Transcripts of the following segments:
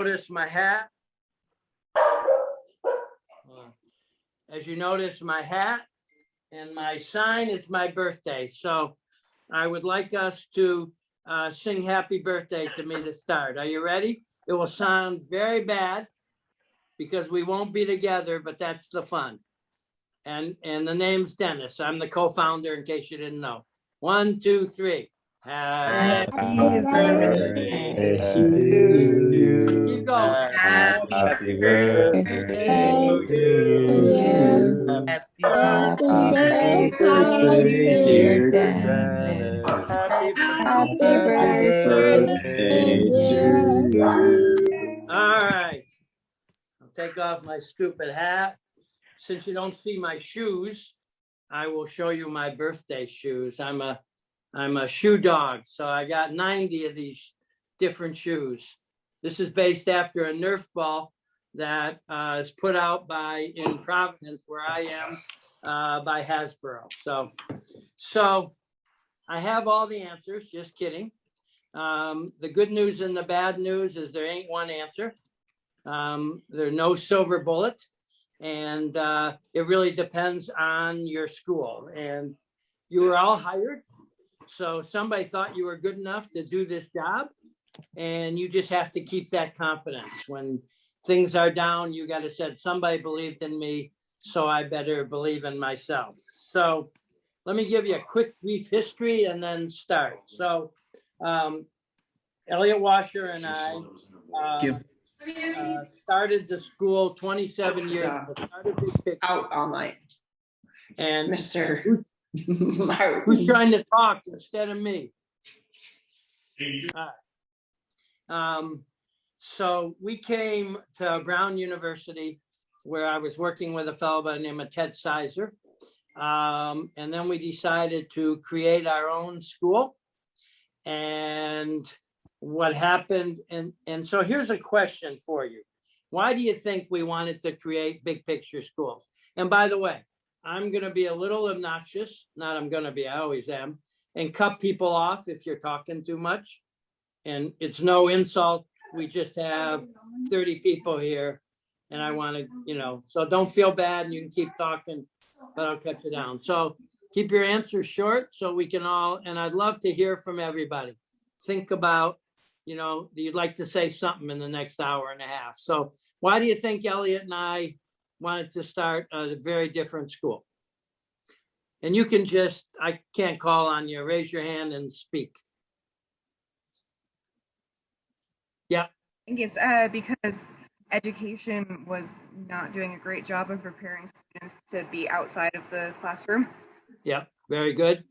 Notice my hat. As you notice, my hat and my sign is my birthday. So I would like us to sing happy birthday to me to start. Are you ready? It will sound very bad because we won't be together, but that's the fun. And the name's Dennis. I'm the co-founder, in case you didn't know. 1, 2, 3. Happy birthday to you. Keep going. Happy birthday to you. Happy birthday, dear Dennis. Happy Happy birthday to you. All right. I'll take off my stupid hat. Since you don't see my shoes, I will show you my birthday shoes. I'm a shoe dog, so I got 90 of these different shoes. This is based after a Nerf ball that is put out in Providence, where I am, by Hasbro. So I have all the answers, just kidding. The good news and the bad news is there ain't one answer. There's no silver bullet, and it really depends on your school. And you were all hired, so somebody thought you were good enough to do this job, and you just have to keep that confidence. When things are down, you got to say, somebody believed in me, so I better believe in myself. So let me give you a quick brief history and then start. So Elliot Washer and I started the school 27 years ago. Out all night. And Mr. who's trying to talk instead of me? So we came to Brown University, where I was working with a fellow by the name of Ted Sizer. And then we decided to create our own school. And what happened, and so here's a question for you. Why do you think we wanted to create big picture schools? And by the way, I'm going to be a little obnoxious. Not I'm going to be, I always am. And cut people off if you're talking too much. And it's no insult. We just have 30 people here. And I want to, so don't feel bad and you can keep talking, but I'll cut you down. So keep your answers short so we can all, and I'd love to hear from everybody. Think about, you'd like to say something in the next hour and a half. So why do you think Elliot and I wanted to start a very different school? And you can I can't call on you, raise your hand and speak. Yeah. I think it's because education was not doing a great job of preparing students to be outside of the classroom. Yeah, very good.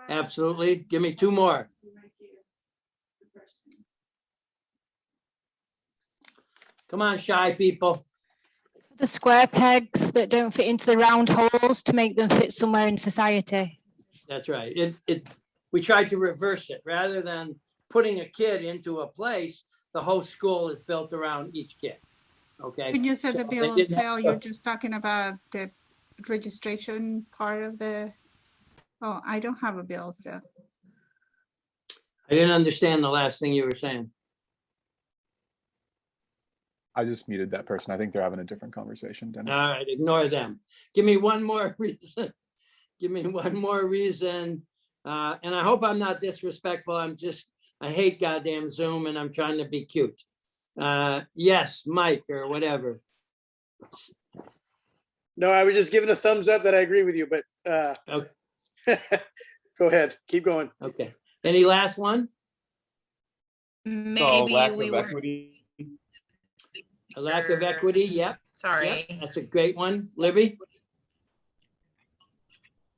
Absolutely. Give me two more. Come on, shy people. The square pegs that don't fit into the round holes to make them fit somewhere in society. That's right. We tried to reverse it. Rather than putting a kid into a place, the whole school is built around each kid. Okay. When you said the bill of sale, you're just talking about the registration part of the. Oh, I don't have a bill of sale. I didn't understand the last thing you were saying. I just muted that person. I think they're having a different conversation, Dennis. All right, ignore them. Give me one more reason. Give me one more reason. And I hope I'm not disrespectful. I hate goddamn Zoom and I'm trying to be cute. Yes, Mike or whatever. No, I was just giving a thumbs up that I agree with you, but okay. Go ahead. Keep going. Okay. Any last one? Maybe we were. A lack of equity, yep. Sorry. Yep. That's a great one. Libby?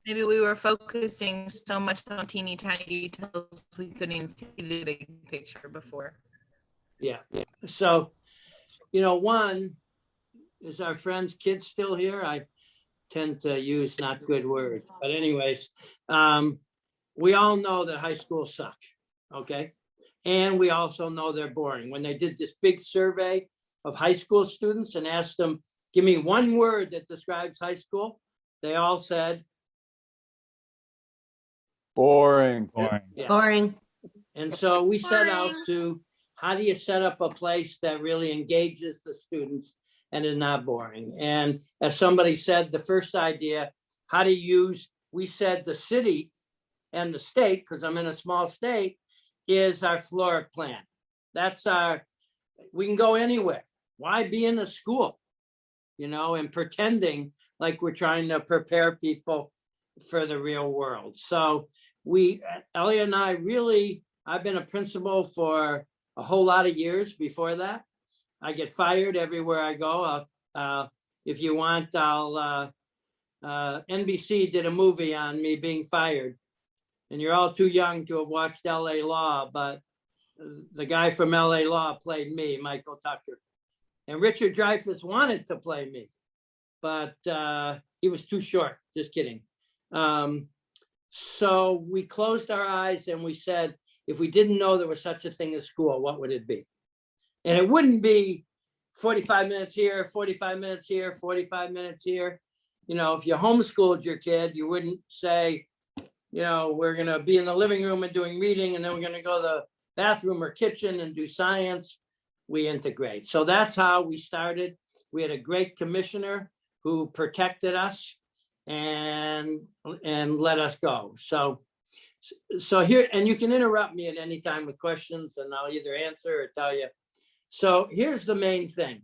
Maybe we were focusing so much on teeny tiny details we couldn't even see the big picture before. Yeah. So, one, is our friend's kid still here? I tend to use not good words. But anyways, we all know that high schools suck, okay? And we also know they're boring. When they did this big survey of high school students and asked them, give me one word that describes high school, they all said boring. Yeah. Boring. And so we set out to how do you set up a place that really engages the students and is not boring? And as somebody said, the first idea, how to use, we said the city and the state, because I'm in a small state, is our floor plan. That's our, we can go anywhere. Why be in a school, you know, and pretending like we're trying to prepare people for the real world? So we, Elliot and I really, I've been a principal for a whole lot of years before that. I get fired everywhere I go. If you want, NBC did a movie on me being fired, and you're all too young to have watched LA Law, but the guy from LA Law played me, Michael Tucker. And Richard Dreyfuss wanted to play me, but he was too short, just kidding. So we closed our eyes and we said, if we didn't know there was such a thing as school, what would it be? And it wouldn't be 45 minutes here, 45 minutes here, 45 minutes here. You know, if you homeschooled your kid, you wouldn't say, you know, we're going to be in the living room and doing reading, and then we're going to go to the bathroom or kitchen and do science. We integrate. So that's how we started. We had a great commissioner who protected us and let us go. So here, and you can interrupt me at any time with questions and I'll either answer or tell you. So here's the main thing.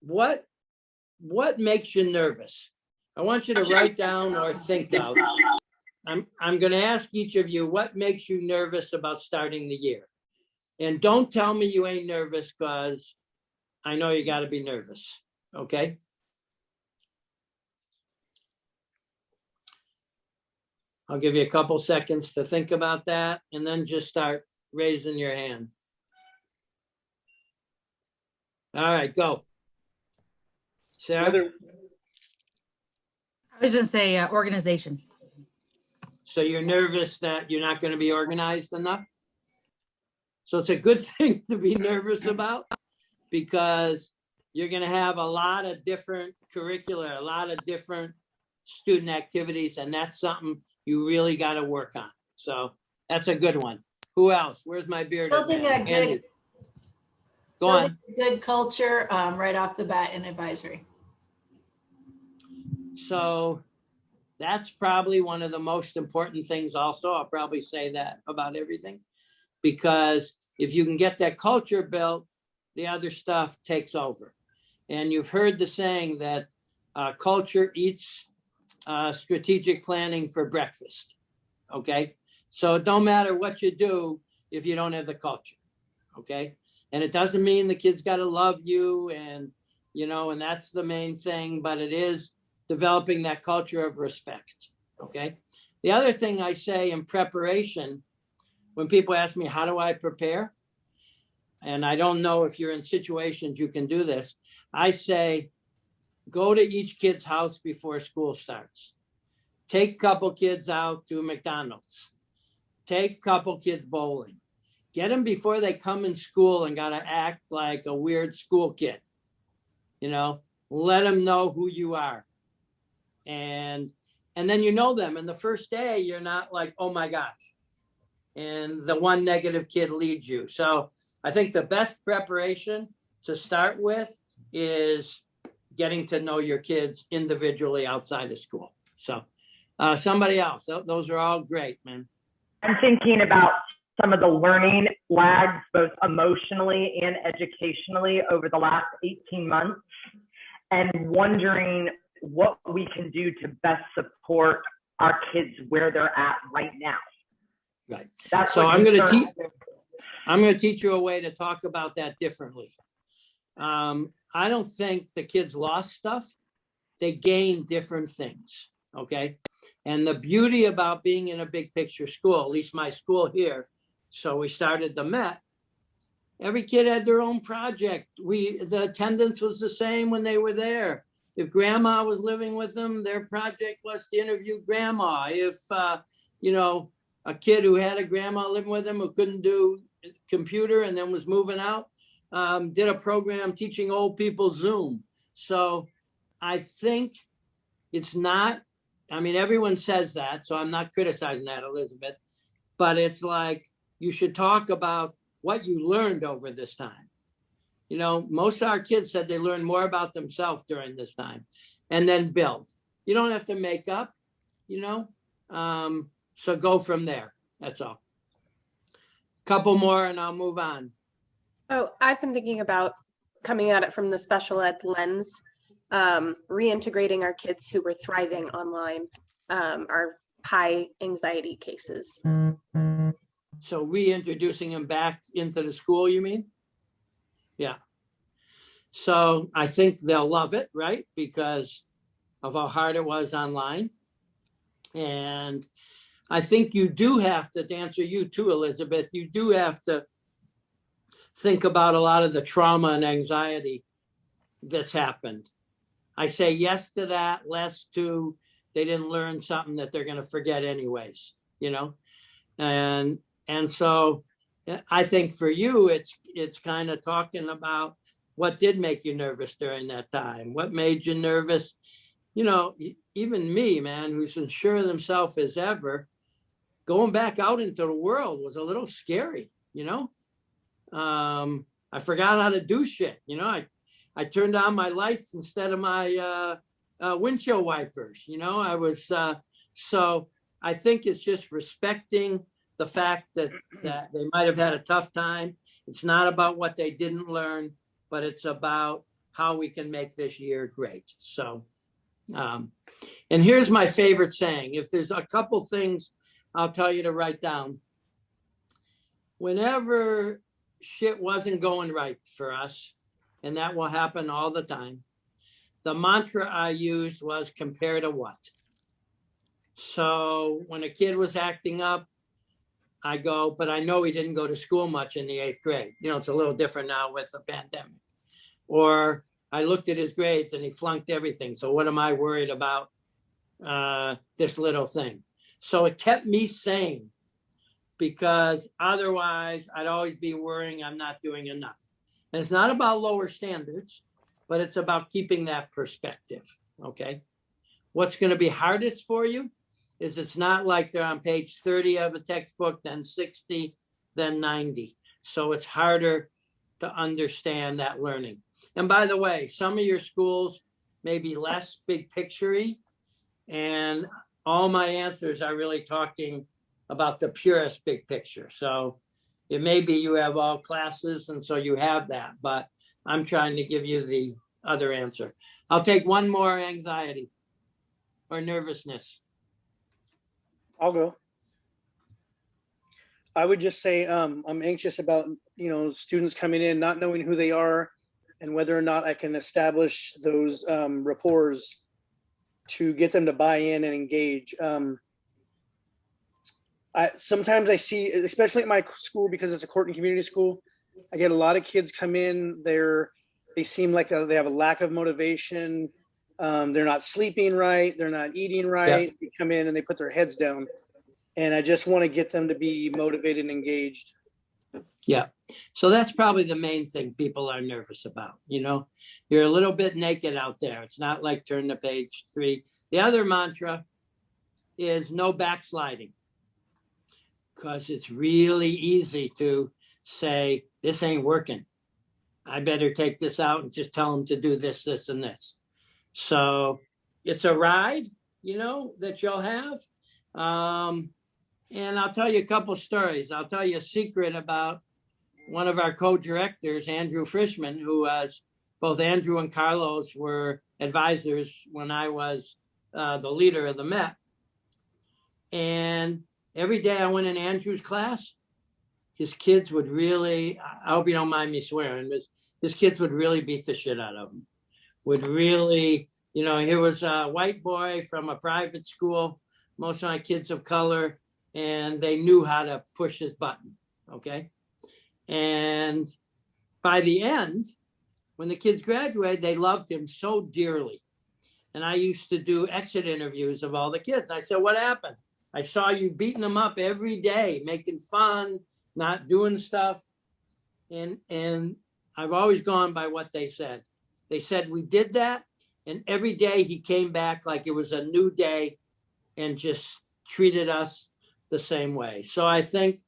What makes you nervous? I want you to write down or think out. I'm going to ask each of you, what makes you nervous about starting the year? And don't tell me you ain't nervous, because I know you got to be nervous. Okay. I'll give you a couple seconds to think about that, and then just start raising your hand. All right, go. Sarah? I was going to say organization. So you're nervous that you're not going to be organized enough? So it's a good thing to be nervous about, because you're going to have a lot of different curricular, a lot of different student activities, and that's something you really got to work on. So that's a good one. Who else? Where's my bearded Building man? a good, Go on. good culture right off the bat in advisory. So that's probably one of the most important things also. I'll probably say that about everything, because if you can get that culture built, the other stuff takes over. And you've heard the saying that culture eats strategic planning for breakfast. Okay. So it don't matter what you do if you don't have the culture. Okay. And it doesn't mean the kids got to love you, and, you know, and that's the main thing, but it is developing that culture of respect. Okay. The other thing I say in preparation, when people ask me, how do I prepare? And I don't know if you're in situations you can do this. I say, go to each kid's house before school starts. Take a couple kids out to McDonald's. Take a couple kids bowling. Get them before they come in school and got to act like a weird school kid. You know, let them know who you are. And then you know them. And the first day, you're not like, oh my gosh. And the one negative kid leads you. So I think the best preparation to start with is getting to know your kids individually outside of school. So somebody else, those are all great, man. I'm thinking about some of the learning lags, both emotionally and educationally, over the last 18 months, and wondering what we can do to best support our kids where they're at right now. Right. That's so I'm going to teach you a way to talk about that differently. I don't think the kids lost stuff. They gained different things. Okay. And the beauty about being in a big picture school, at least my school here, so we started the Met, every kid had their own project. The attendance was the same when they were there. If grandma was living with them, their project was to interview grandma. If, you know, a kid who had a grandma living with him who couldn't do computer and then was moving out, did a program teaching old people Zoom. So I think it's not, I mean, everyone says that, so I'm not criticizing that, Elizabeth, but it's like, you should talk about what you learned over this time. You know, most of our kids said they learned more about themselves during this time, and then build. You don't have to make up, you know, so go from there. That's all. Couple more and I'll move on. Oh, I've been thinking about coming at it from the special ed lens, reintegrating our kids who were thriving online, our high anxiety cases. So reintroducing them back into the school, you mean? Yeah. So I think they'll love it, right? Because of how hard it was online. And I think you do have to answer you too, Elizabeth, you do have to think about a lot of the trauma and anxiety that's happened. I say yes to that, less to they didn't learn something that they're going to forget anyways, you know? And so I think for you, it's kind of talking about what did make you nervous during that time? What made you nervous? You know, even me, man, who's as sure of themselves as ever, going back out into the world was a little scary, you know? I forgot how to do shit. You know, I turned on my lights instead of my windshield wipers. You know, I was, so I think it's just respecting the fact that they might have had a tough time. It's not about what they didn't learn, but it's about how we can make this year great. So, and here's my favorite saying. If there's a couple things I'll tell you to write down. Whenever shit wasn't going right for us, and that will happen all the time, the mantra I used was compare to what? So when a kid was acting up, I go, but I know he didn't go to school much in the 8th grade. You know, it's a little different now with the pandemic. Or I looked at his grades and he flunked everything. So what am I worried about this little thing? So it kept me sane, because otherwise I'd always be worrying I'm not doing enough. And it's not about lower standards, but it's about keeping that perspective, okay? What's going to be hardest for you is it's not like they're on page 30 of a textbook, then 60, then 90. So it's harder to understand that learning. And by the way, some of your schools may be less big picture-y, and all my answers are really talking about the purest big picture. So it may be you have all classes and so you have that, but I'm trying to give you the other answer. I'll take one more: anxiety or nervousness. I'll go. I would just say I'm anxious about, you know, students coming in, not knowing who they are and whether or not I can establish those rapport to get them to buy in and engage. Sometimes I see, especially at my school, because it's a court and community school, I get a lot of kids come in, they seem like they have a lack of motivation. They're not sleeping right. They're not eating right. Yeah. They come in and they put their heads down. And I just want to get them to be motivated and engaged. Yeah. So that's probably the main thing people are nervous about. You know, you're a little bit naked out there. It's not like turn to page 3. The other mantra is no backsliding, because it's really easy to say, this ain't working. I better take this out and just tell them to do this, this, and this. So it's a ride, you know, that you'll have. And I'll tell you a couple stories. I'll tell you a secret about one of our co-directors, Andrew Frischman, who was, both Andrew and Carlos were advisors when I was the leader of the Met. And every day I went in Andrew's class, his kids would really, I hope you don't mind me swearing, but his kids would really beat the shit out of him. Would really, you know, here was a white boy from a private school, most of my kids of color, and they knew how to push his button, okay? And by the end, when the kids graduated, they loved him so dearly. And I used to do exit interviews of all the kids. I said, what happened? I saw you beating them up every day, making fun, not doing stuff. And I've always gone by what they said. They said, we did that. And every day he came back like it was a new day and just treated us the same way. So I think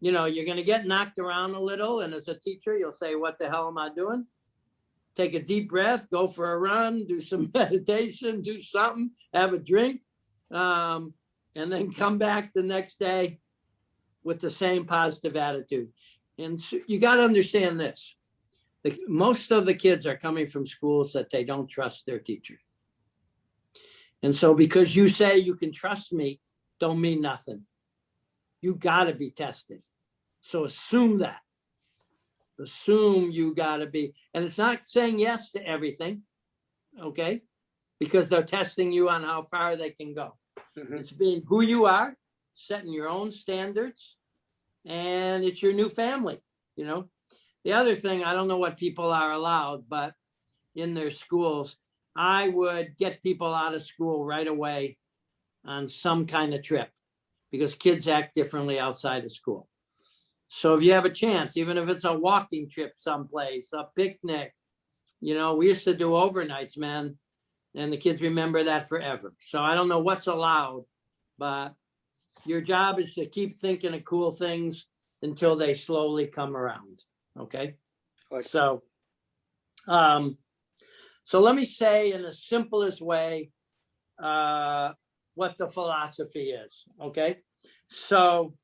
you know, you're going to get knocked around a little. And as a teacher, you'll say, what the hell am I doing? Take a deep breath, go for a run, do some meditation, do something, have a drink, and then come back the next day with the same positive attitude. And so you got to understand this. Most of the kids are coming from schools that they don't trust their teachers. And so because you say you can trust me, don't mean nothing. You got to be tested. So assume that. Assume you got to be. And it's not saying yes to everything, okay? Because they're testing you on how far they can go. Mm-hmm. It's being who you are, setting your own standards, and it's your new family, you know? The other thing, I don't know what people are allowed, but in their schools, I would get people out of school right away on some kind of trip because kids act differently outside of school. So if you have a chance, even if it's a walking trip someplace, a picnic, you know, we used to do overnights, man, and the kids remember that forever. So I don't know what's allowed, but your job is to keep thinking of cool things until they slowly come around. Okay. So let me say in the simplest way what the philosophy is. Okay. So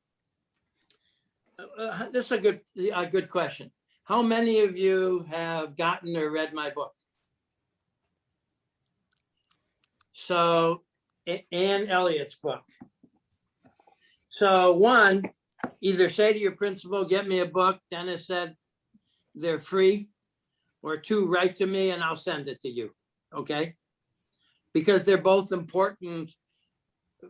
this is a good question. How many of you have gotten or read my book? So Ann Elliott's book. So one, either say to your principal, get me a book. Dennis said they're free. Or two, write to me and I'll send it to you. Okay? Because they're both important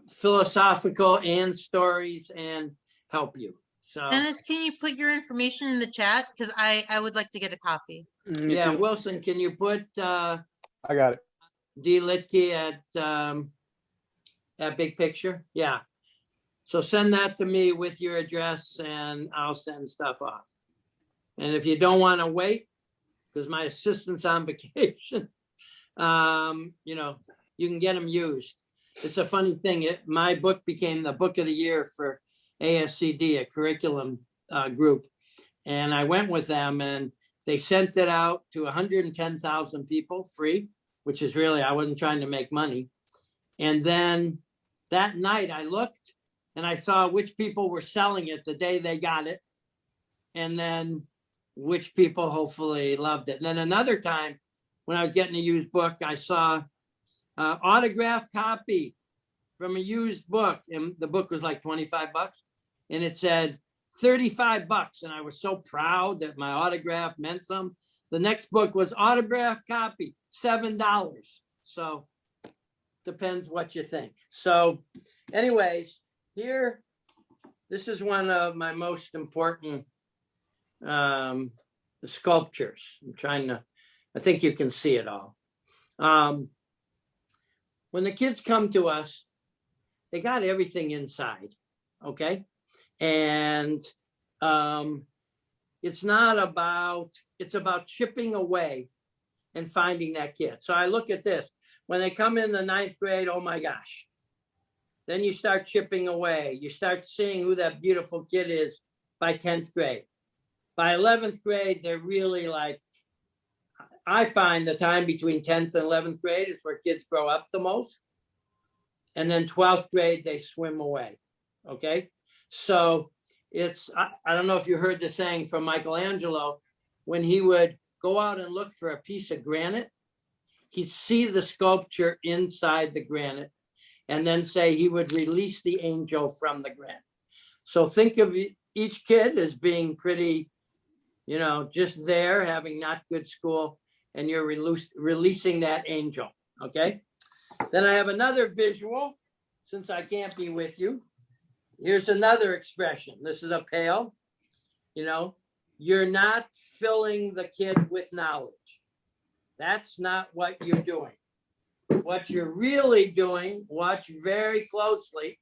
philosophical and stories and help you. So Dennis, can you put your information in the chat? Because I would like to get a copy. Yeah, Wilson, can you put I got it. D. Litke at Big Picture? Yeah. So send that to me with your address and I'll send stuff off. And if you don't want to wait, because my assistant's on vacation, you know, you can get them used. It's a funny thing. My book became the book of the year for ASCD, a curriculum group. And I went with them and they sent it out to 110,000 people free, which is really, I wasn't trying to make money. And then that night I looked and I saw which people were selling it the day they got it. And then which people hopefully loved it. And then another time when I was getting a used book, I saw autographed copy from a used book. And the book was like 25 bucks. And it said 35 bucks. And I was so proud that my autograph meant something. The next book was autographed copy, $7. So depends what you think. So anyways, here, this is one of my most important sculptures. I think you can see it all. When the kids come to us, they got everything inside, okay? And it's about chipping away and finding that kid. So I look at this. When they come in the 9th grade, oh my gosh. Then you start chipping away. You start seeing who that beautiful kid is by 10th grade. By 11th grade, they're really like, I find the time between 10th and 11th grade is where kids grow up the most. And then 12th grade, they swim away. Okay. So I don't know if you heard the saying from Michelangelo, when he would go out and look for a piece of granite, he'd see the sculpture inside the granite and then say he would release the angel from the granite. So think of each kid as being pretty, you know, just there, having not good school, and you're releasing that angel, okay? Then I have another visual, since I can't be with you. Here's another expression. This is a pail. You know, you're not filling the kid with knowledge. That's not what you're doing. What you're really doing, watch very closely,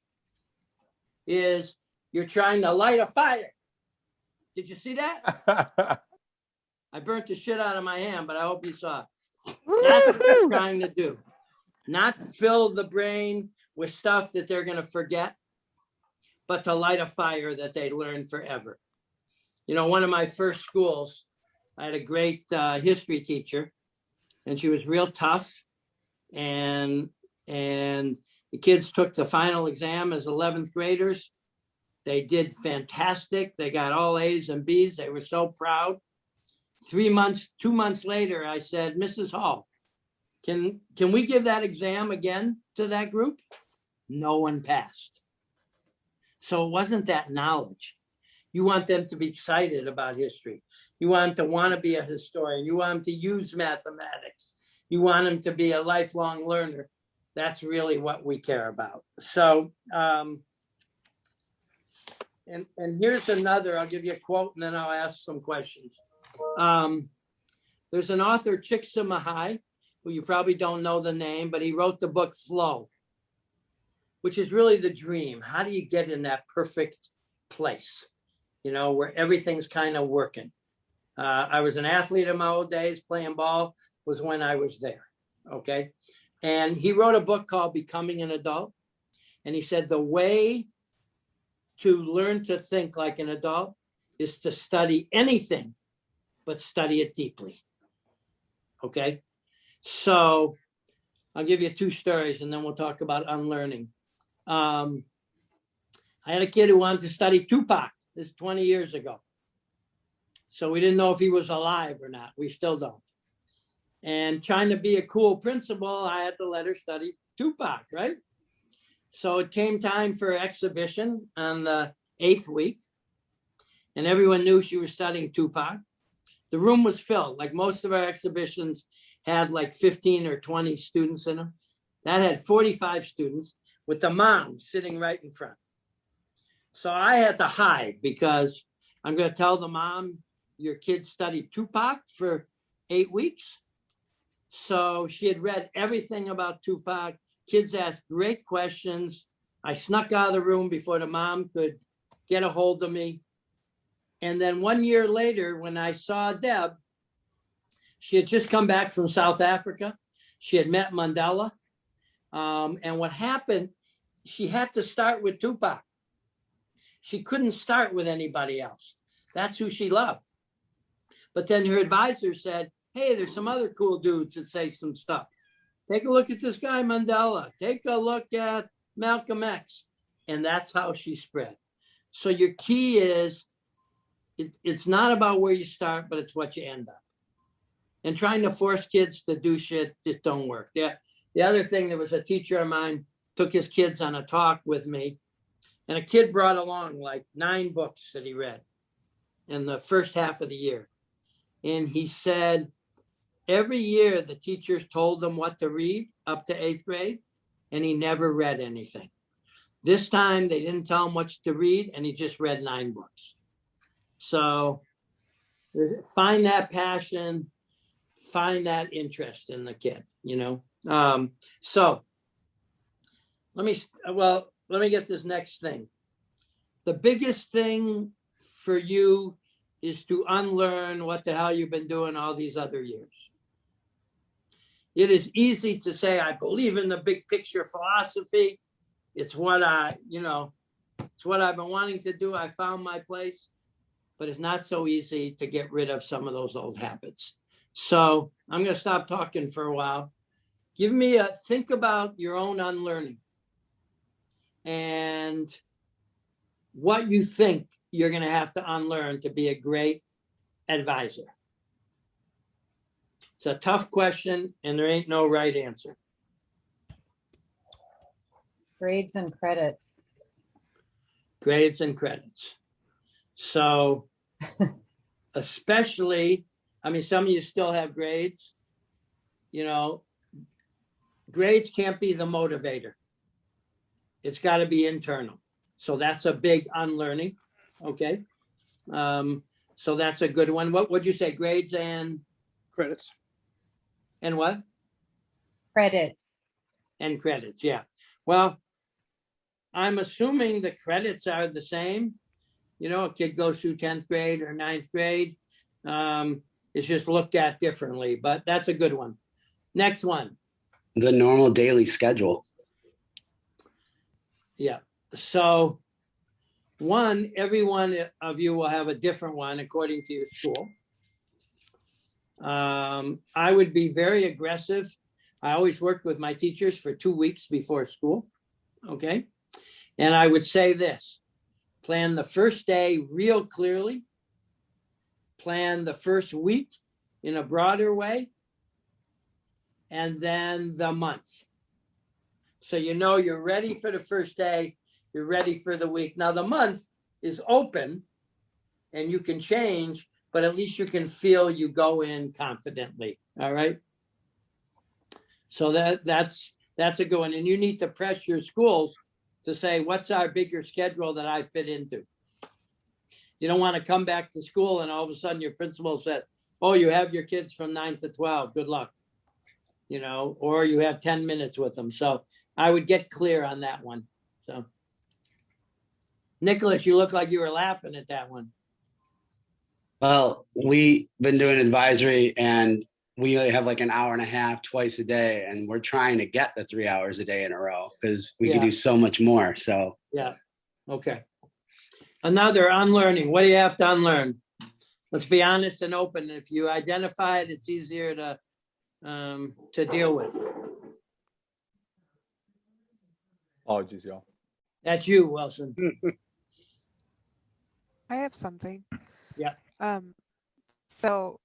is you're trying to light a fire. Did you see that? I burnt the shit out of my hand, but I hope you saw it. That's what you're trying to do. Not fill the brain with stuff that they're going to forget. but to light a fire that they learn forever. You know, one of my first schools, I had a great history teacher, and she was real tough. And the kids took the final exam as 11th graders. They did fantastic. They got all A's and B's. They were so proud. 2 months later, I said, Mrs. Hall, can we give that exam again to that group? No one passed. So it wasn't that knowledge. You want them to be excited about history. You want them to want to be a historian. You want them to use mathematics. You want them to be a lifelong learner. That's really what we care about. So, and here's another, I'll give you a quote and then I'll ask some questions. There's an author, Csikszentmihalyi, who you probably don't know the name, but he wrote the book Flow, which is really the dream. How do you get in that perfect place, you know, where everything's kind of working? I was an athlete in my old days. Playing ball was when I was there, okay? And he wrote a book called Becoming an Adult. And he said the way to learn to think like an adult is to study anything, but study it deeply, okay? So I'll give you 2 stories and then we'll talk about unlearning. I had a kid who wanted to study Tupac. This is 20 years ago. So we didn't know if he was alive or not. We still don't. And trying to be a cool principal, I had to let her study Tupac, right? So it came time for exhibition on the 8th week. And everyone knew she was studying Tupac. The room was filled. Like most of our exhibitions had like 15 or 20 students in them. That had 45 students with the mom sitting right in front. So I had to hide because I'm going to tell the mom, your kid studied Tupac for 8 weeks. So she had read everything about Tupac. Kids asked great questions. I snuck out of the room before the mom could get a hold of me. And then 1 year later, when I saw Deb, she had just come back from South Africa. She had met Mandela. And what happened, she had to start with Tupac. She couldn't start with anybody else. That's who she loved. But then her advisor said, hey, there's some other cool dudes that say some stuff. Take a look at this guy, Mandela. Take a look at Malcolm X. And that's how she spread. So your key is, it's not about where you start, but it's what you end up. And trying to force kids to do shit just don't work. Yeah. The other thing, there was a teacher of mine, took his kids on a talk with me. And a kid brought along like 9 books that he read in the first half of the year. And he said, every year the teachers told him what to read up to 8th grade, and he never read anything. This time they didn't tell him what to read, and he just read 9 books. So find that passion, find that interest in the kid, you know? So let me get this next thing. The biggest thing for you is to unlearn what the hell you've been doing all these other years. It is easy to say, I believe in the big picture philosophy. It's what it's what I've been wanting to do. I found my place, but it's not so easy to get rid of some of those old habits. So I'm going to stop talking for a while. Think about your own unlearning and what you think you're going to have to unlearn to be a great advisor. It's a tough question and there ain't no right answer. Grades and credits. Grades and credits. So especially, I mean, some of you still have grades, you know, grades can't be the motivator. It's got to be internal. So that's a big unlearning. Okay. So that's a good one. What would you say? Grades and credits. And what? Credits. And credits. Yeah. Well, I'm assuming the credits are the same. You know, a kid goes through 10th grade or 9th grade. It's just looked at differently, but that's a good one. Next one. The normal daily schedule. Yeah. So One, every one of you will have a different one according to your school. I would be very aggressive. I always worked with my teachers for 2 weeks before school. Okay. And I would say this: plan the first day real clearly, plan the first week in a broader way, and then the month. So you know you're ready for the first day, you're ready for the week. Now the month is open and you can change, but at least you can feel you go in confidently. All right. So that's a good one. And you need to press your schools to say, what's our bigger schedule that I fit into? You don't want to come back to school and all of a sudden your principal said, oh, you have your kids from 9 to 12. Good luck. You know, or you have 10 minutes with them. So I would get clear on that one. So Nicholas, you look like you were laughing at that one. Well, we've been doing advisory and we only have like an hour and a half twice a day, and we're trying to get the 3 hours a day in a row because we can do so much more. So yeah. Okay. Another unlearning. What do you have to unlearn? Let's be honest and open. If you identify it, it's easier to deal with. Apologies, y'all. That's you, Wilson. I have something. Yeah. So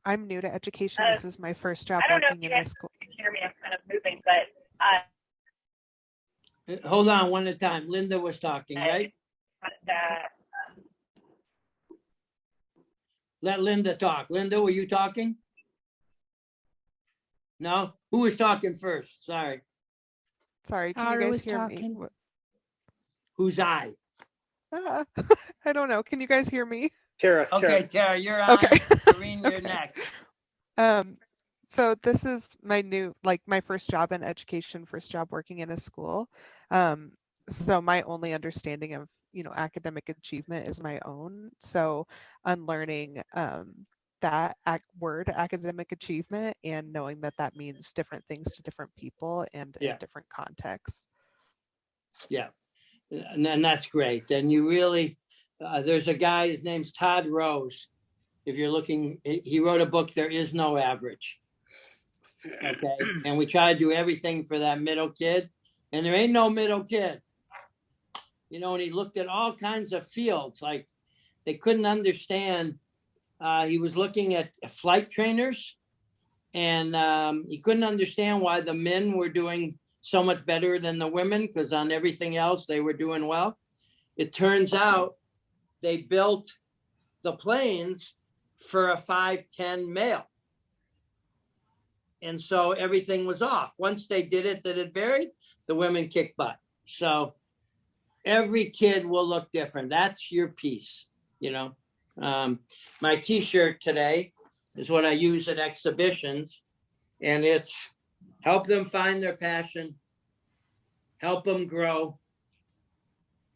I'm new to education. This is my first job I don't know working if in you this school. guys can hear me. I'm kind of moving, but Hold on one at a time. Linda was talking, right? that Let Linda talk. Linda, were you talking? No? Who was talking first? Sorry. Sorry, can Tara you guys was hear talking. me? Who's I? I don't know. Can you guys hear me? Tara. Okay, Tara, you're on. Okay. Doreen, you're next. So this is my my first job in education, first job working in a school. So my only understanding of, academic achievement is my own. So unlearning that word academic achievement and knowing that that means different things to different people and in different contexts. Yeah, and that's great. And you really, there's a guy, his name's Todd Rose. If you're looking, he wrote a book, There Is No Average. Okay, and we try to do everything for that middle kid, and there ain't no middle kid. And he looked at all kinds of fields, like they couldn't understand. He was looking at flight trainers, and he couldn't understand why the men were doing so much better than the women, because on everything else they were doing well. It turns out they built the planes for a 5'10" male. And so everything was off. Once they did it, that it varied, the women kicked butt. So every kid will look different. That's your piece, My t-shirt today is what I use at exhibitions, and it's help them find their passion, help them grow.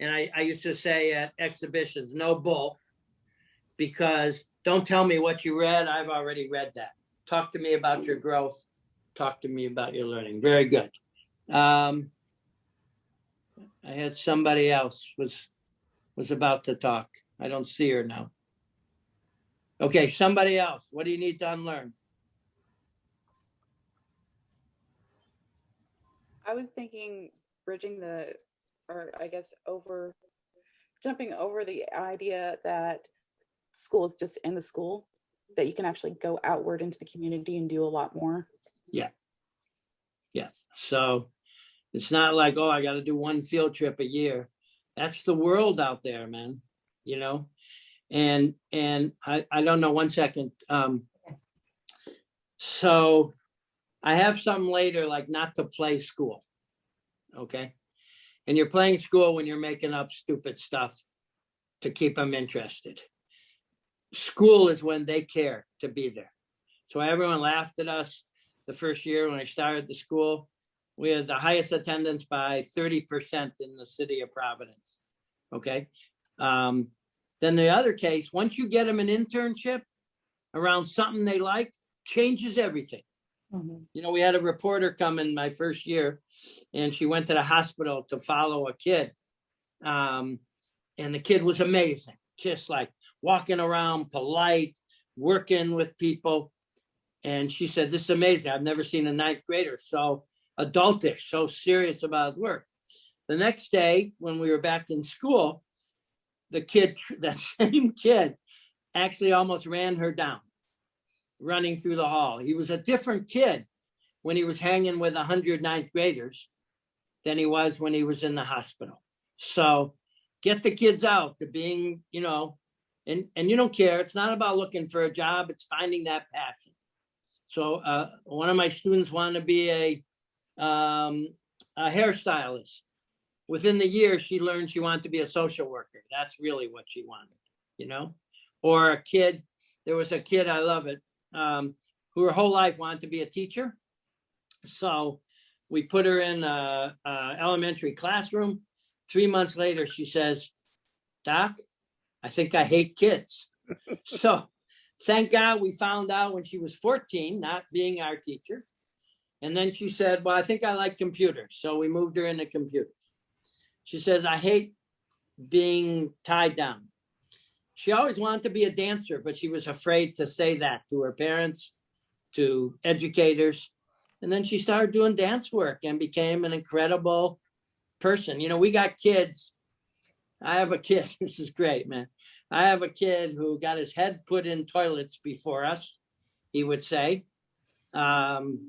And I used to say at exhibitions, no bull, because don't tell me what you read. I've already read that. Talk to me about your growth. Talk to me about your learning. Very good. I had somebody else was about to talk. I don't see her now. Okay, somebody else. What do you need to unlearn? I was thinking jumping over the idea that school is just in the school, that you can actually go outward into the community and do a lot more. Yeah. So it's not like, oh, I got to do one field trip a year. That's the world out there, man. And I don't know, 1 second. So I have some later, like not to play school. Okay. And you're playing school when you're making up stupid stuff to keep them interested. School is when they care to be there. So everyone laughed at us the first year when I started the school. We had the highest attendance by 30% in the city of Providence. Okay. Then the other case, once you get them an internship around something they like, changes everything. Mm-hmm. We had a reporter come in my first year, and she went to the hospital to follow a kid. And the kid was amazing, just like walking around, polite, working with people. And she said, this is amazing. I've never seen a ninth grader so adultish, so serious about his work. The next day, when we were back in school, the kid, that same kid, actually almost ran her down, running through the hall. He was a different kid when he was hanging with 100 ninth graders than he was when he was in the hospital. So get the kids out to being, you know, and you don't care. It's not about looking for a job. It's finding that passion. So one of my students wanted to be a hairstylist. Within the year, she learned she wanted to be a social worker. That's really what she wanted, you know? Or a kid, there was a kid, I love it, who her whole life wanted to be a teacher. So we put her in a elementary classroom. 3 months later, she says, Doc, I think I hate kids. So thank God we found out when she was 14, not being our teacher. And then she said, well, I think I like computers. So we moved her into computers. She says, I hate being tied down. She always wanted to be a dancer, but she was afraid to say that to her parents, to educators. And then she started doing dance work and became an incredible person. You know, we got kids. I have a kid. This is great, man. I have a kid who got his head put in toilets before us, he would say. Kind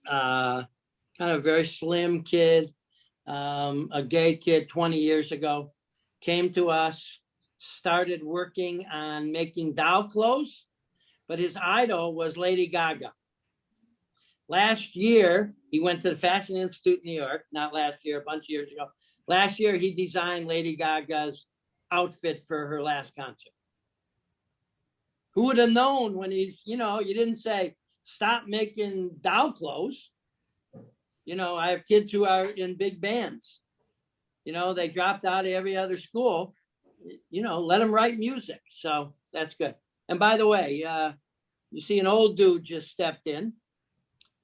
of very slim kid, a gay kid 20 years ago, came to us, started working on making doll clothes, but his idol was Lady Gaga. Last year, he went to the Fashion Institute in New York, not last year, a bunch of years ago. Last year, he designed Lady Gaga's outfit for her last concert. Who would have known when he's, you know, you didn't say, stop making doll clothes. You know, I have kids who are in big bands. You know, they dropped out of every other school. You know, let them write music. So that's good. And by the way, you see an old dude just stepped in.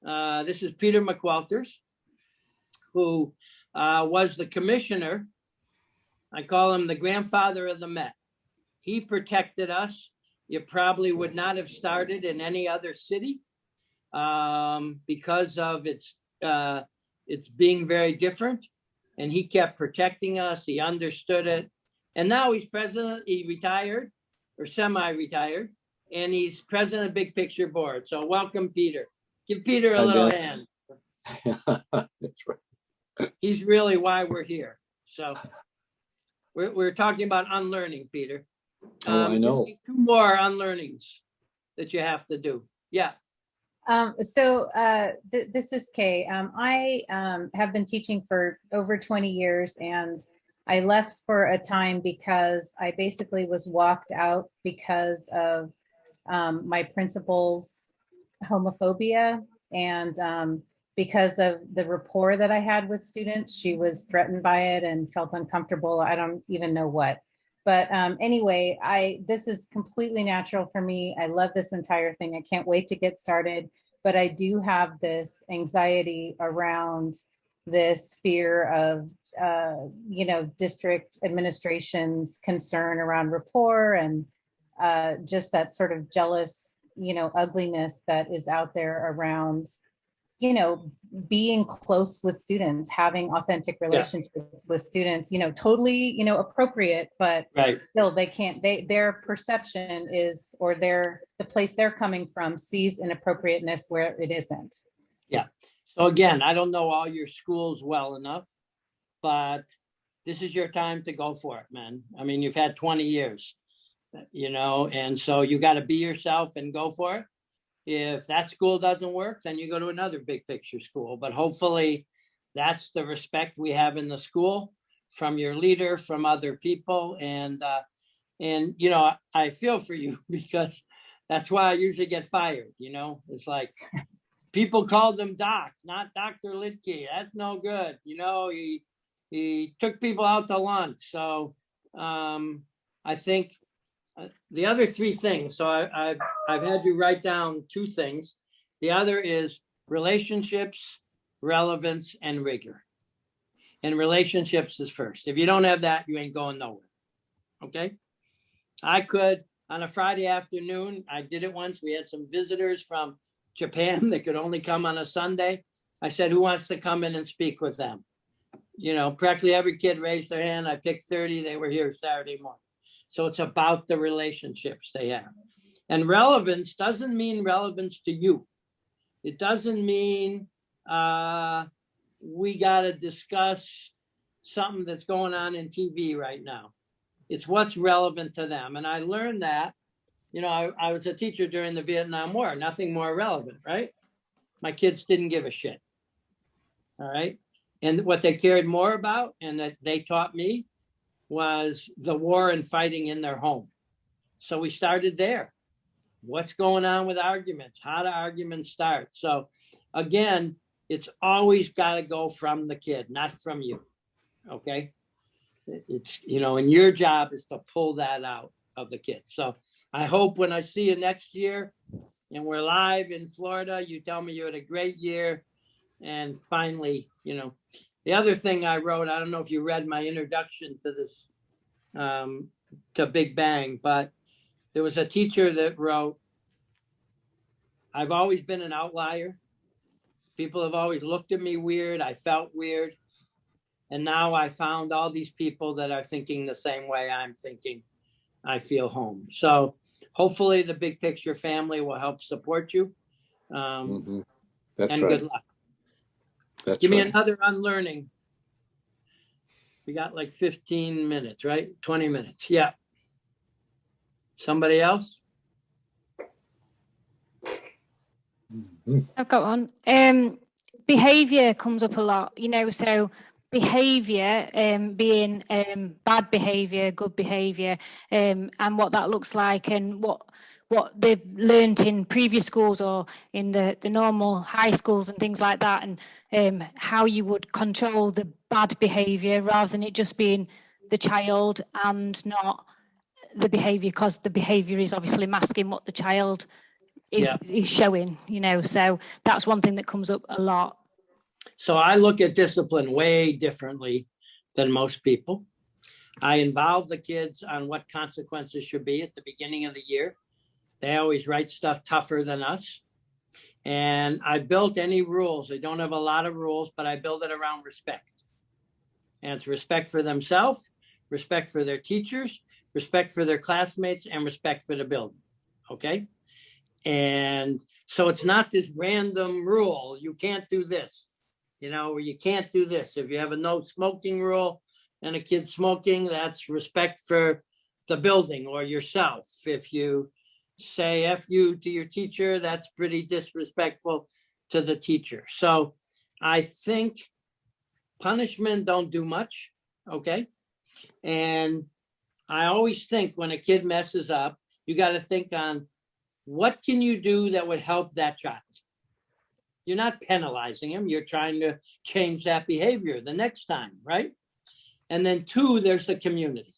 This is Peter Mcwelters, who was the commissioner. I call him the grandfather of the Met. He protected us. You probably would not have started in any other city because of its being very different. And he kept protecting us. He understood it. And now he's president. He retired or semi-retired, and he's president of Big Picture Board. So welcome, Peter. Give Peter a little hand. That's right. He's really why we're here. So we're talking about unlearning, Peter. I know. Two more unlearnings that you have to do. Yeah. This is Kay. I have been teaching for over 20 years, and I left for a time because I basically was walked out because of my principal's homophobia, and because of the rapport that I had with students. She was threatened by it and felt uncomfortable. I don't even know what. But anyway, this is completely natural for me. I love this entire thing. I can't wait to get started. But I do have this anxiety around this fear of, district administration's concern around rapport and just that sort of jealous, ugliness that is out there around, being close with students, having authentic relationships with students, totally, appropriate, but still they can't, their perception is, or the place they're coming from sees inappropriateness where it isn't. Yeah. So again, I don't know all your schools well enough, but this is your time to go for it, man. I mean, you've had 20 years, and so you got to be yourself and go for it. If that school doesn't work, then you go to another big picture school. But hopefully that's the respect we have in the school from your leader, from other people. And I feel for you because that's why I usually get fired. It's like people called him Doc, not Dr. Lidke. That's no good. He took people out to lunch. So I think the other three things, so I've had you write down two things. The other is relationships, relevance, and rigor. And relationships is first. If you don't have that, you ain't going nowhere. Okay. I could, on a Friday afternoon, I did it once. We had some visitors from Japan that could only come on a Sunday. I said, who wants to come in and speak with them? You know, practically every kid raised their hand. I picked 30. They were here Saturday morning. So it's about the relationships they have. And relevance doesn't mean relevance to you. It doesn't mean we got to discuss something that's going on in TV right now. It's what's relevant to them. And I learned that, you know, I was a teacher during the Vietnam War, nothing more relevant, right? My kids didn't give a shit. All right. And what they cared more about and that they taught me was the war and fighting in their home. So we started there. What's going on with arguments? How do arguments start? So again, it's always got to go from the kid, not from you. Okay. It's, you know, and your job is to pull that out of the kid. So I hope when I see you next year and we're live in Florida, you tell me you had a great year. And finally, you know, the other thing I wrote, I don't know if you read my introduction to this, to Big Bang, but there was a teacher that wrote, I've always been an outlier. People have always looked at me weird. I felt weird. And now I found all these people that are thinking the same way I'm thinking. I feel home. So hopefully the Big Picture family will help support you. That's and right. good luck. That's Give me right. another unlearning. We got like 15 minutes, right? 20 minutes. Yeah. Somebody else? I've got one. Behavior comes up a lot, you know, so behavior being bad behavior, good behavior, and what that looks like and what they've learned in previous schools or in the normal high schools and things like that, and how you would control the bad behavior rather than it just being the child and not the behavior, because the behavior is obviously masking what the child is showing, you know. So that's one thing that comes up a lot. So I look at discipline way differently than most people. I involve the kids on what consequences should be at the beginning of the year. They always write stuff tougher than us. And I built any rules. I don't have a lot of rules, but I build it around respect. And it's respect for themselves, respect for their teachers, respect for their classmates, and respect for the building. Okay? And so it's not this random rule. You can't do this, you know, or you can't do this. If you have a no smoking rule and a kid smoking, that's respect for the building or yourself. If you say F you to your teacher, that's pretty disrespectful to the teacher. So I think punishment don't do much. Okay. And I always think when a kid messes up, you got to think on what can you do that would help that child? You're not penalizing him. You're trying to change that behavior the next time, right? And then two, there's the community.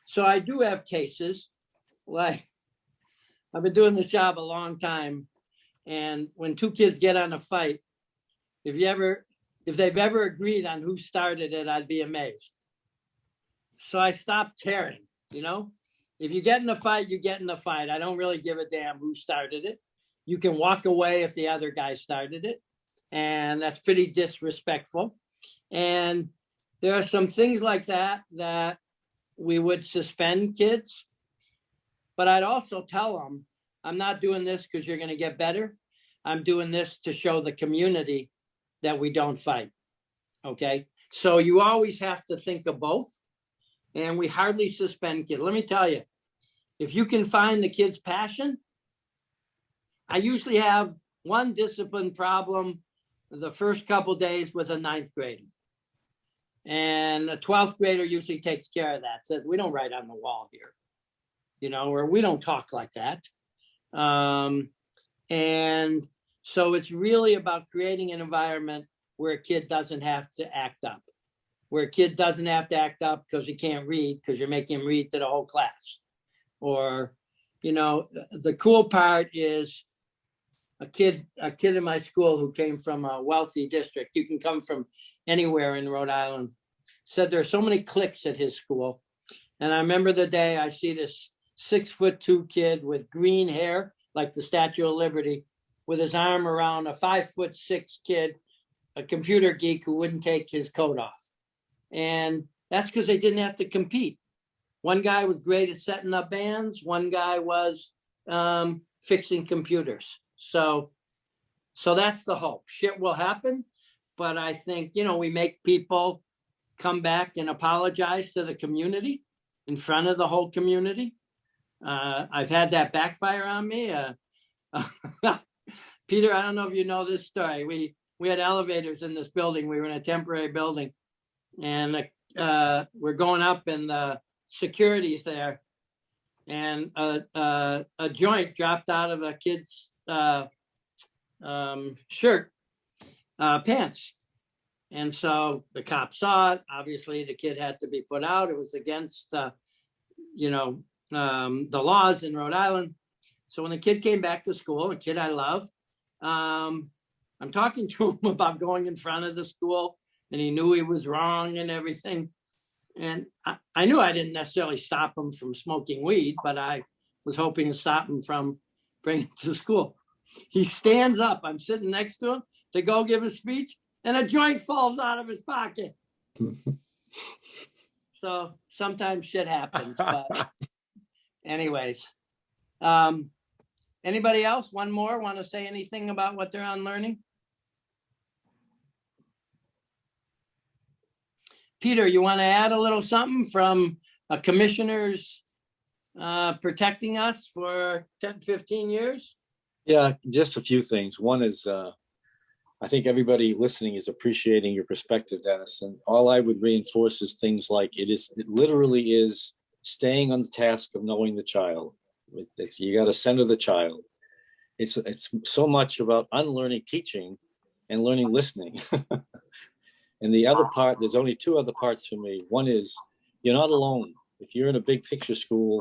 So I do have cases like I've been doing this job a long time. And when two kids get on a fight, if they've ever agreed on who started it, I'd be amazed. So I stopped caring, you know? If you get in a fight, you get in the fight. I don't really give a damn who started it. You can walk away if the other guy started it. And that's pretty disrespectful. And there are some things like that that we would suspend kids. But I'd also tell them, I'm not doing this because you're going to get better. I'm doing this to show the community that we don't fight. Okay? So you always have to think of both. And we hardly suspend kids. Let me tell you, if you can find the kid's passion, I usually have one discipline problem the first couple of days with a 9th grader. And a 12th grader usually takes care of that. Says, we don't write on the wall here, you know, or we don't talk like that. And so it's really about creating an environment where a kid doesn't have to act up. Where a kid doesn't have to act up because he can't read because you're making him read to the whole class. Or, you know, the cool part is a kid in my school who came from a wealthy district. You can come from anywhere in Rhode Island. Said there are so many cliques at his school And I remember the day I see this 6'2" kid with green hair, like the Statue of Liberty, with his arm around a 5'6" kid, a computer geek who wouldn't take his coat off. And that's because they didn't have to compete. One guy was great at setting up bands. One guy was fixing computers. So that's the hope. Shit will happen. But I think, we make people come back and apologize to the community in front of the whole community. I've had that backfire on me. Peter, I don't know if you know this story. We had elevators in this building. We were in a temporary building, and we're going up, and the security's there, and a joint dropped out of a kid's shirt, pants. And so the cop saw it. Obviously, the kid had to be put out. It was against, the laws in Rhode Island. So when the kid came back to school, a kid I loved, I'm talking to him about going in front of the school, and he knew he was wrong and everything. And I knew I didn't necessarily stop him from smoking weed, but I was hoping to stop him from bringing it to school. He stands up. I'm sitting next to him to go give a speech, and a joint falls out of his pocket. So sometimes shit happens. But anyways, anybody else? One more want to say anything about what they're unlearning? Peter, you want to add a little something from a commissioner's protecting us for 10, 15 years? Yeah, just a few things. One is, I think everybody listening is appreciating your perspective, Dennis. And all I would reinforce is things like it literally is staying on the task of knowing the child. You got to center the child. It's so much about unlearning teaching and learning listening. And the other part, there's only two other parts for me. One is you're not alone. If you're in a big picture school,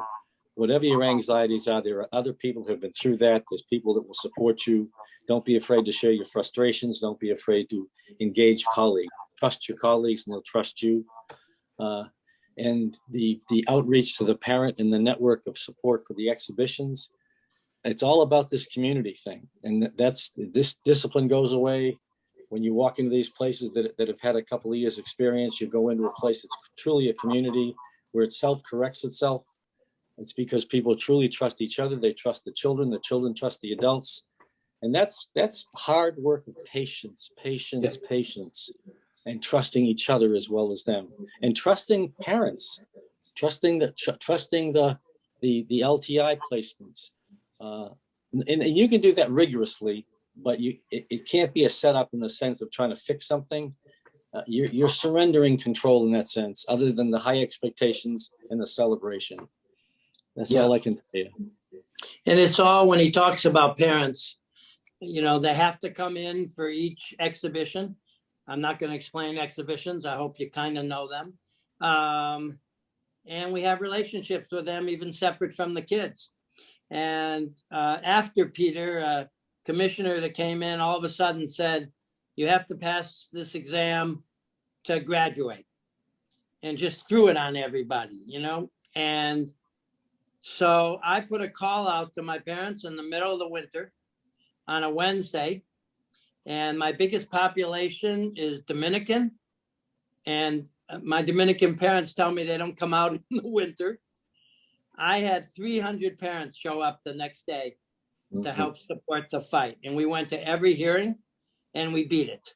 whatever your anxieties are, there are other people who have been through that. There's people that will support you. Don't be afraid to share your frustrations. Don't be afraid to engage colleagues. Trust your colleagues and they'll trust you. And the outreach to the parent and the network of support for the exhibitions, it's all about this community thing. And this discipline goes away. When you walk into these places that have had a couple of years experience, you go into a place that's truly a community where it self-corrects itself. It's because people truly trust each other. They trust the children trust the adults. And that's hard work of patience, and trusting each other as well as them, and trusting parents, trusting the LTI placements. And you can do that rigorously, but it can't be a setup in the sense of trying to fix something. You're surrendering control in that sense, other than the high expectations and the celebration. That's all I can tell you. And it's all, when he talks about parents, they have to come in for each exhibition. I'm not going to explain exhibitions. I hope you kind of know them. And we have relationships with them, even separate from the kids. And after Peter, a commissioner that came in all of a sudden said, you have to pass this exam to graduate, and just threw it on everybody, And so I put a call out to my parents in the middle of the winter on a Wednesday, and my biggest population is Dominican, and my Dominican parents tell me they don't come out in the winter. I had 300 parents show up the next day to help support the fight, and we went to every hearing and we beat it.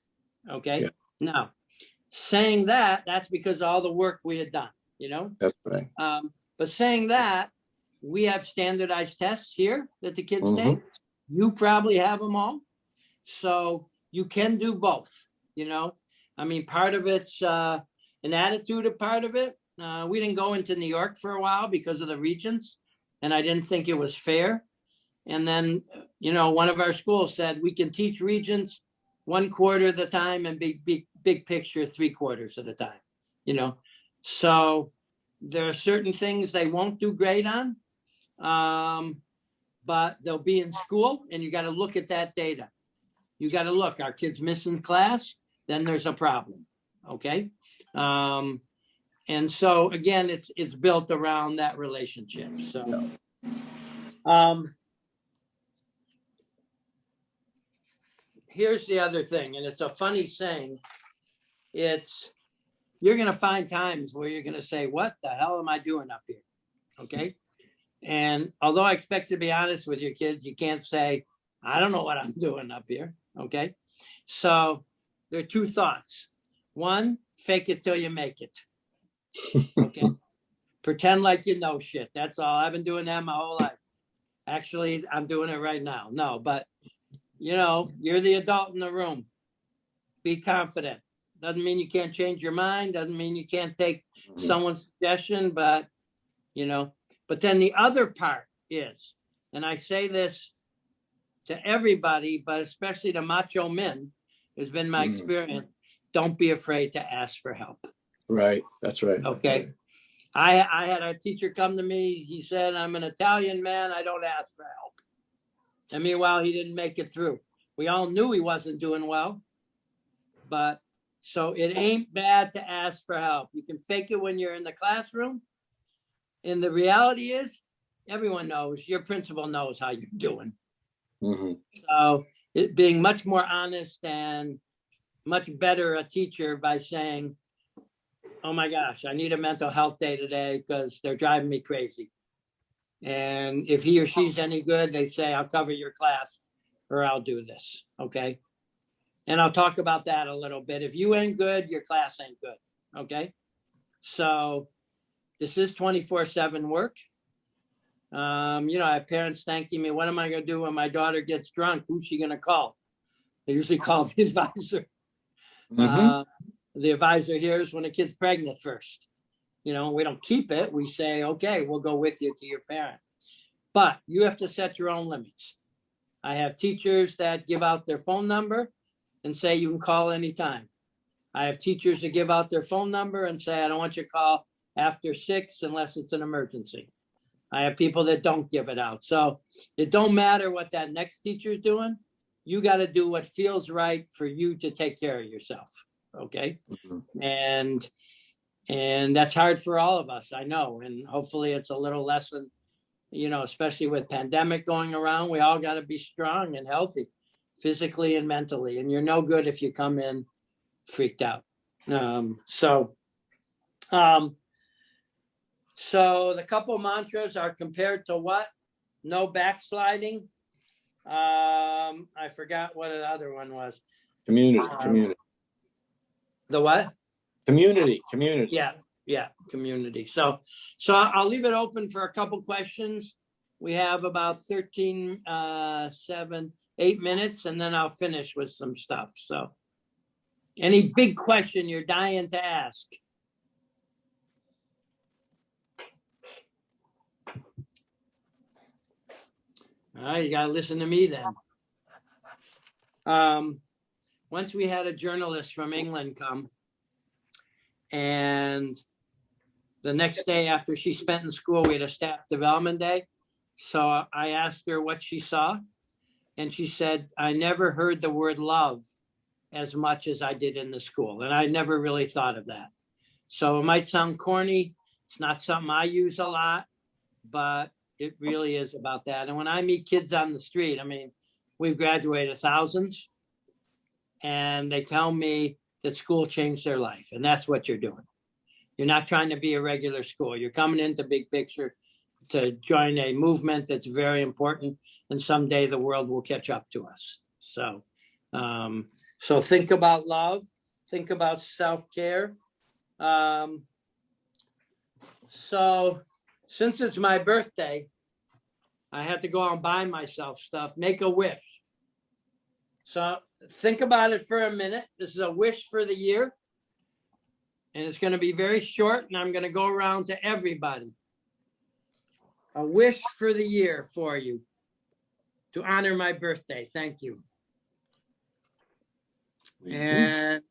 Okay. Yeah. Now, saying that's because of all the work we had done, That's right. But saying that, we have standardized tests here that the kids take. You probably have them all. So you can do both, part of it's an attitude, a part of it. We didn't go into New York for a while because of the regents, and I didn't think it was fair. And then, one of our schools said we can teach regents 1/4 of the time and big picture 3/4 of the time, So there are certain things they won't do great on, but they'll be in school, and you got to look at that data. You got to look, our kids missing class, then there's a problem. Okay. And so again, it's built around that relationship. So here's the other thing, and it's a funny saying. You're going to find times where you're going to say, what the hell am I doing up here? Okay. And although I expect to be honest with your kids, you can't say, I don't know what I'm doing up here. Okay. So there are two thoughts. One, fake it till you make it. Okay. Pretend like you know shit. That's all. I've been doing that my whole life. Actually, I'm doing it right now. No, but you're the adult in the room. Be confident. Doesn't mean you can't change your mind. Doesn't mean you can't take someone's suggestion, but then the other part is, and I say this to everybody, but especially to macho men, has been my experience. Don't be afraid to ask for help. Right. That's right. Okay. I had a teacher come to me. He said, I'm an Italian man. I don't ask for help. And meanwhile, he didn't make it through. We all knew he wasn't doing well, but so it ain't bad to ask for help. You can fake it when you're in the classroom. And the reality is, everyone knows, your principal knows how you're doing. So being much more honest and much better a teacher by saying, oh my gosh, I need a mental health day today because they're driving me crazy. And if he or she's any good, they say, I'll cover your class or I'll do this. Okay. And I'll talk about that a little bit. If you ain't good, your class ain't good. Okay. So this is 24/7 work. I have parents thanking me. What am I going to do when my daughter gets drunk? Who's she going to call? They usually call the advisor. The advisor hears when a kid's pregnant first. We don't keep it. We say, okay, we'll go with you to your parent. But you have to set your own limits. I have teachers that give out their phone number and say you can call anytime. I have teachers that give out their phone number and say, I don't want you to call after 6 unless it's an emergency. I have people that don't give it out. So it don't matter what that next teacher is doing. You got to do what feels right for you to take care of yourself. Okay. And that's hard for all of us, I know. And hopefully it's a little lesson, especially with pandemic going around, we all got to be strong and healthy physically and mentally. And you're no good if you come in freaked out. So the couple mantras are compared to what? No backsliding. I forgot what the other one was. Community. The what? Community. Yeah, community. So I'll leave it open for a couple questions. We have about 8 minutes, and then I'll finish with some stuff. So any big question you're dying to ask? All right, you got to listen to me then. Once we had a journalist from England come, and the next day after she spent in school, we had a staff development day. So I asked her what she saw, and she said, I never heard the word love as much as I did in the school. And I never really thought of that. So it might sound corny. It's not something I use a lot, but it really is about that. And when I meet kids on the street, we've graduated thousands, and they tell me that school changed their life. And that's what you're doing. You're not trying to be a regular school. You're coming into big picture to join a movement that's very important. And someday the world will catch up to us. So think about love. Think about self-care. So since it's my birthday, I had to go out and buy myself stuff, make a wish. So think about it for a minute. This is a wish for the year. And it's going to be very short, and I'm going to go around to everybody. A wish for the year for you to honor my birthday. Thank you. And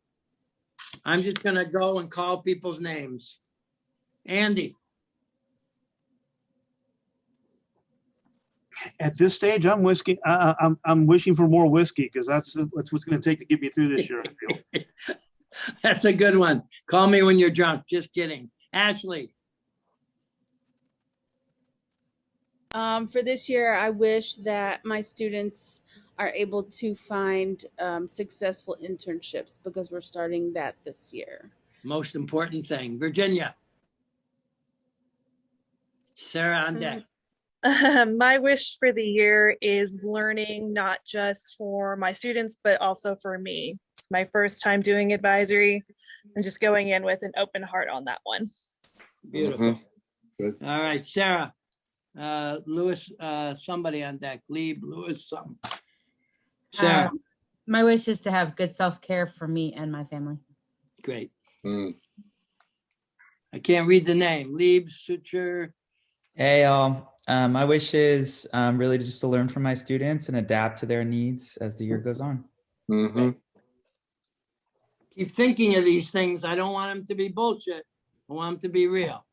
I'm just going to go and call people's names. Andy. At this stage, I'm wishing for more whiskey, because that's what's going to take to get me through this year, I feel. That's a good one. Call me when you're drunk. Just kidding. Ashley. For this year, I wish that my students are able to find successful internships because we're starting that this year. Most important thing. Virginia. Sarah on deck. My wish for the year is learning, not just for my students, but also for me. It's my first time doing advisory and just going in with an open heart on that one. Beautiful. Good. All right, Sarah. Lewis, somebody on deck. Lieb, Lewis, something. Sarah. My wish is to have good self-care for me and my family. Great. I can't read the name. Lieb, Suture. Hey, all. My wish is really just to learn from my students and adapt to their needs as the year goes on. Keep thinking of these things. I don't want them to be bullshit. I want them to be real.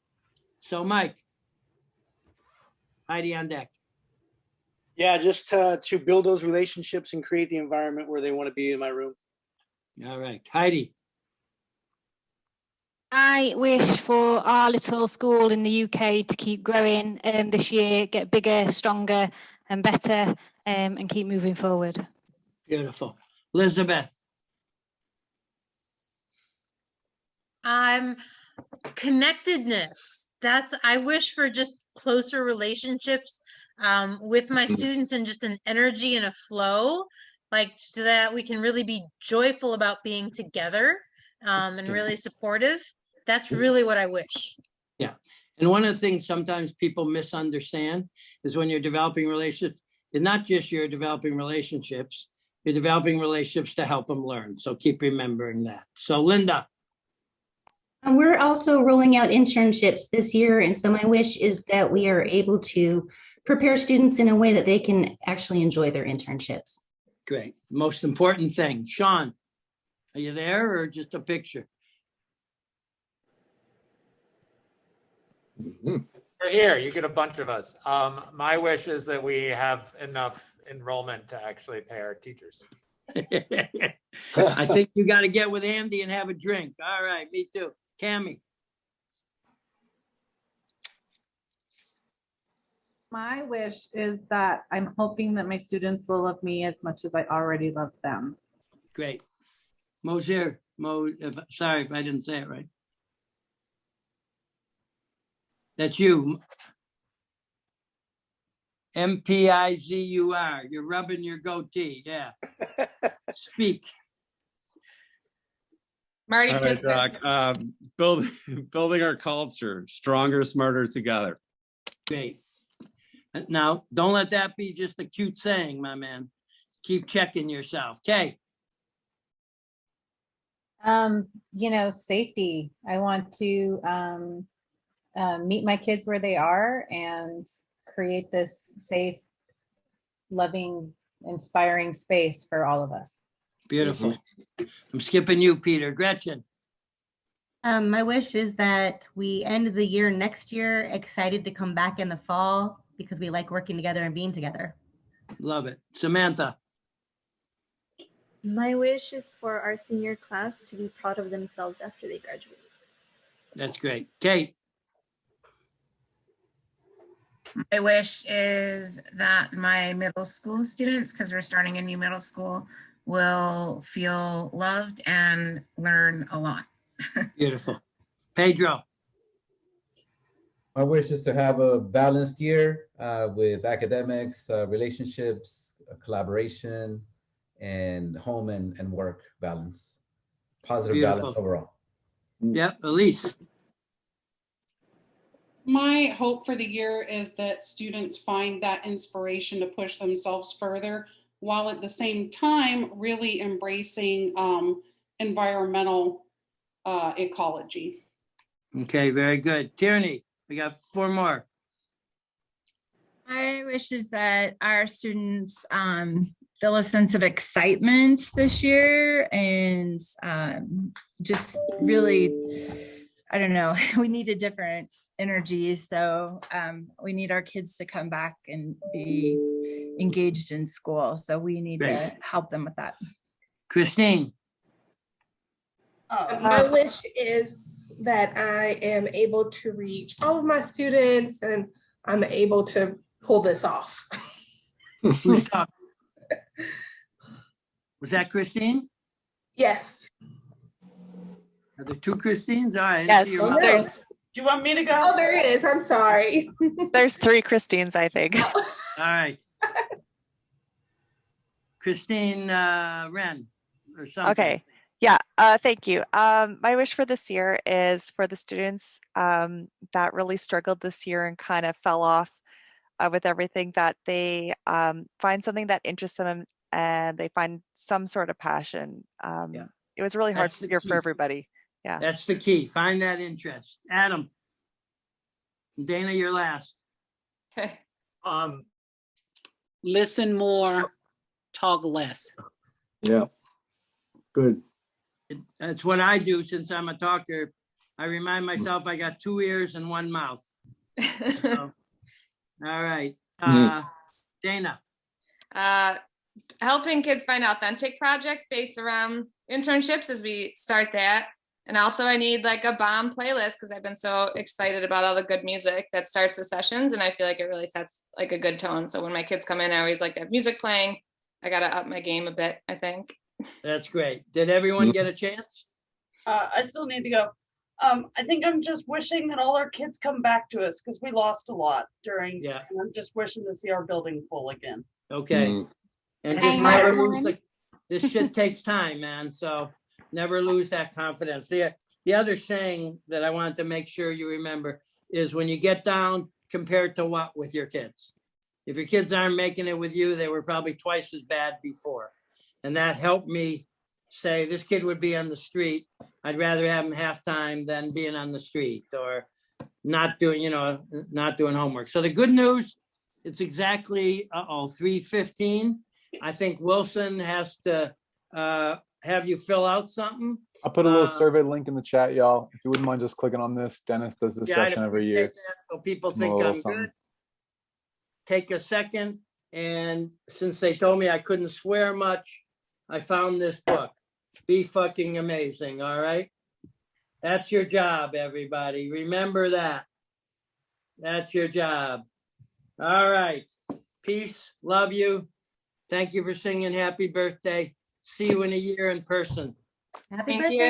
So, Mike. Heidi on deck. Yeah, just to build those relationships and create the environment where they want to be in my room. All right. Heidi. I wish for our little school in the UK to keep growing this year, get bigger, stronger and better, and keep moving forward. Beautiful. Elizabeth. Connectedness. I wish for just closer relationships with my students and just an energy and a flow, like so that we can really be joyful about being together and really supportive. That's really what I wish. Yeah. And one of the things sometimes people misunderstand is when you're developing relationships, it's not just you're developing relationships, you're developing relationships to help them learn. So keep remembering that. So Linda. We're also rolling out internships this year. And so my wish is that we are able to prepare students in a way that they can actually enjoy their internships. Great. Most important thing. Sean, are you there or just a picture? We're here. You get a bunch of us. My wish is that we have enough enrollment to actually pay our teachers. I think you got to get with Andy and have a drink. All right, me too. Cammie. My wish is that I'm hoping that my students will love me as much as I already love them. Great. Mosier. Sorry if I didn't say it right. That's you. MPIZUR. You're rubbing your goatee. Yeah. Speak. Marty. All right, Doc. Building our culture, stronger, smarter together. Great. Now, don't let that be just a cute saying, my man. Keep checking yourself. Kay. Safety. I want to meet my kids where they are and create this safe, loving, inspiring space for all of us. Beautiful. I'm skipping you, Peter. Gretchen. My wish is that we end the year next year excited to come back in the fall because we like working together and being together. Love it. Samantha. My wish is for our senior class to be proud of themselves after they graduate. That's great. Kate. My wish is that my middle school students, because we're starting a new middle school, will feel loved and learn a lot. Beautiful. Pedro. My wish is to have a balanced year with academics, relationships, collaboration, and home and work balance. Positive Beautiful. Balance overall. Yep. Elise. My hope for the year is that students find that inspiration to push themselves further, while at the same time really embracing environmental ecology. Okay, very good. Tierney, we got 4 more. My wish is that our students feel a sense of excitement this year and just really, I don't know, we need a different energy. So we need our kids to come back and be engaged in school. So we need to help them with that. Christine. My wish is that I am able to reach all of my students and I'm able to pull this off. Who's talking? Was that Christine? Yes. Are there two Christines? All right. I didn't Yes. see your Oh, mouth. there's- Do you want me to go? Oh, there is. I'm sorry. There's 3 Christines, I think. All right. Christine Wren or something. Okay. Yeah, thank you. My wish for this year is for the students that really struggled this year and kind of fell off with everything, that they find something that interests them and they find some sort of passion. It was a really hard That's the year key. for everybody. Yeah. That's the key. Find that interest. Adam. Dana, you're last. Okay. Listen more, talk less. Yeah. Good. That's what I do since I'm a talker. I remind myself I got 2 ears and 1 mouth. So, all right. Dana. Helping kids find authentic projects based around internships as we start that. And also I need like a bomb playlist because I've been so excited about all the good music that starts the sessions. And I feel like it really sets like a good tone. So when my kids come in, I always like to have music playing. I got to up my game a bit, I think. That's great. Did everyone get a chance? I still need to go. I think I'm just wishing that all our kids come back to us because we lost a lot during. Yeah. And I'm just wishing to see our building full again. Okay. And just never lose this shit takes time, man. So never lose that confidence. The other saying that I wanted to make sure you remember is when you get down, compared to what with your kids? If your kids aren't making it with you, they were probably twice as bad before. And that helped me say this kid would be on the street. I'd rather have him half-time than being on the street or not doing, not doing homework. So the good news, it's exactly 3:15. I think Wilson has to have you fill out something. I'll put a little survey link in the chat, y'all. If you wouldn't mind just clicking on this, Dennis does this session every year. So people think I'm good. Take a second. And since they told me I couldn't swear much, I found this book. Be fucking amazing, all right? That's your job, everybody. Remember that. That's your job. All right. Peace. Love you. Thank you for singing happy birthday. See you in a year in person. Happy Thank birthday. you.